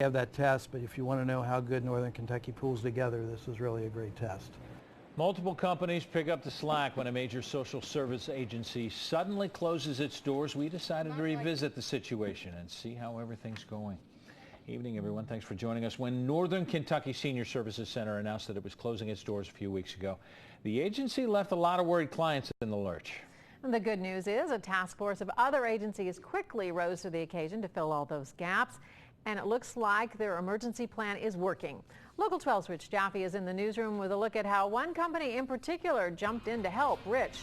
have that test, but if you want to know how good Northern Kentucky pulls together, this is really a great test. Multiple companies pick up the slack when a major social service agency suddenly closes its doors. We decided to revisit the situation and see how everything's going. Evening, everyone. Thanks for joining us. When Northern Kentucky Senior Services Center announced that it was closing its doors a few weeks ago, the agency left a lot of worried clients in the lurch. And the good news is a task force of other agencies quickly rose to the occasion to fill all those gaps. And it looks like their emergency plan is working. Local 12's Rich Jaffe is in the newsroom with a look at how one company in particular jumped in to help. Rich.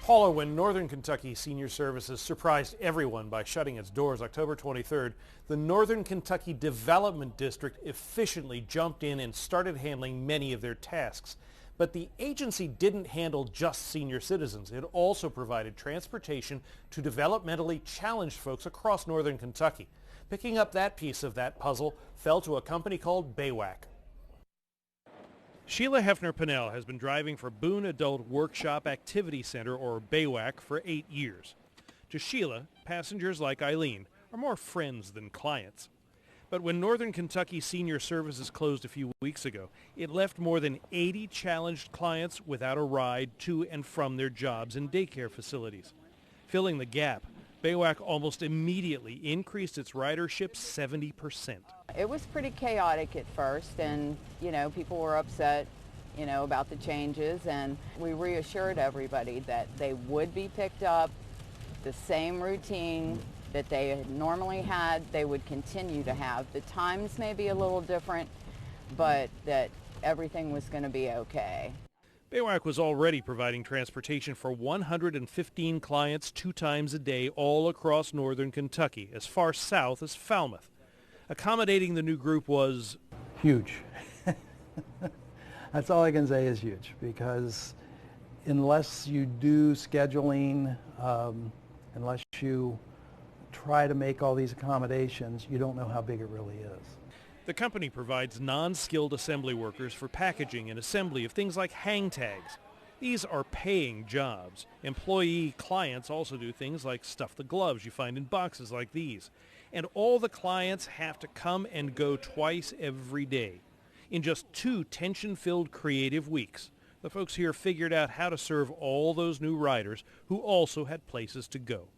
Paula, when Northern Kentucky Senior Services surprised everyone by shutting its doors October 23rd, the Northern Kentucky Development District efficiently jumped in and started handling many of their tasks. But the agency didn't handle just senior citizens. It also provided transportation to developmentally challenged folks across Northern Kentucky. Picking up that piece of that puzzle fell to a company called BAYWAC. Sheila Hefner-Pinnell has been driving for Boone Adult Workshop Activity Center, or BAYWAC, for 8 years. To Sheila, passengers like Eileen are more friends than clients. But when Northern Kentucky Senior Services closed a few weeks ago, it left more than 80 challenged clients without a ride to and from their jobs and daycare facilities. Filling the gap, BAYWAC almost immediately increased its ridership 70%. It was pretty chaotic at first, and people were upset about the changes, and we reassured everybody that they would be picked up. The same routine that they had normally had, they would continue to have. The times may be a little different, but that everything was going to be okay. BAYWAC was already providing transportation for 115 clients 2 times a day all across Northern Kentucky, as far south as Falmouth. Accommodating the new group was huge. That's all I can say is huge, because unless you do scheduling, unless you try to make all these accommodations, you don't know how big it really is. The company provides non-skilled assembly workers for packaging and assembly of things like hang tags. These are paying jobs. Employee clients also do things like stuff the gloves you find in boxes like these. And all the clients have to come and go twice every day. In just 2 tension-filled creative weeks, the folks here figured out how to serve all those new riders who also had places to go.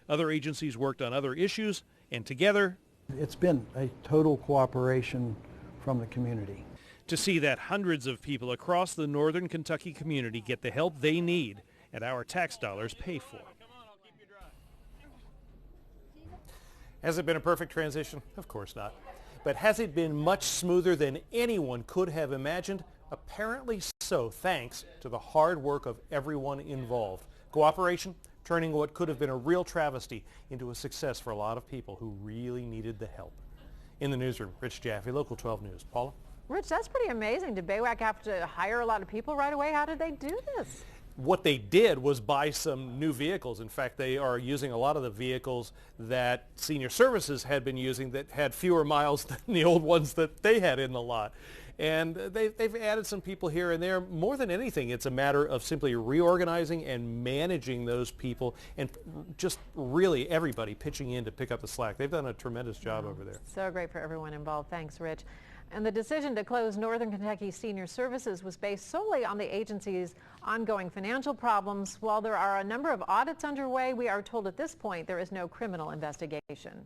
Other agencies worked on other issues, and together, it's been a total cooperation from the community. To see that hundreds of people across the Northern Kentucky community get the help they need and our tax dollars pay for. Has it been a perfect transition? Of course not. But has it been much smoother than anyone could have imagined? Apparently so, thanks to the hard work of everyone involved. Cooperation, turning what could have been a real travesty into a success for a lot of people who really needed the help. In the newsroom, Rich Jaffe, Local 12 News. Paula? Rich, that's pretty amazing. Did BAYWAC have to hire a lot of people right away? How did they do this? What they did was buy some new vehicles. In fact, they are using a lot of the vehicles that Senior Services had been using that had fewer miles than the old ones that they had in the lot. And they've added some people here and there. More than anything, it's a matter of simply reorganizing and managing those people, and just really everybody pitching in to pick up the slack. They've done a tremendous job over there. So great for everyone involved. Thanks, Rich. And the decision to close Northern Kentucky Senior Services was based solely on the agency's ongoing financial problems. While there are a number of audits underway, we are told at this point there is no criminal investigation.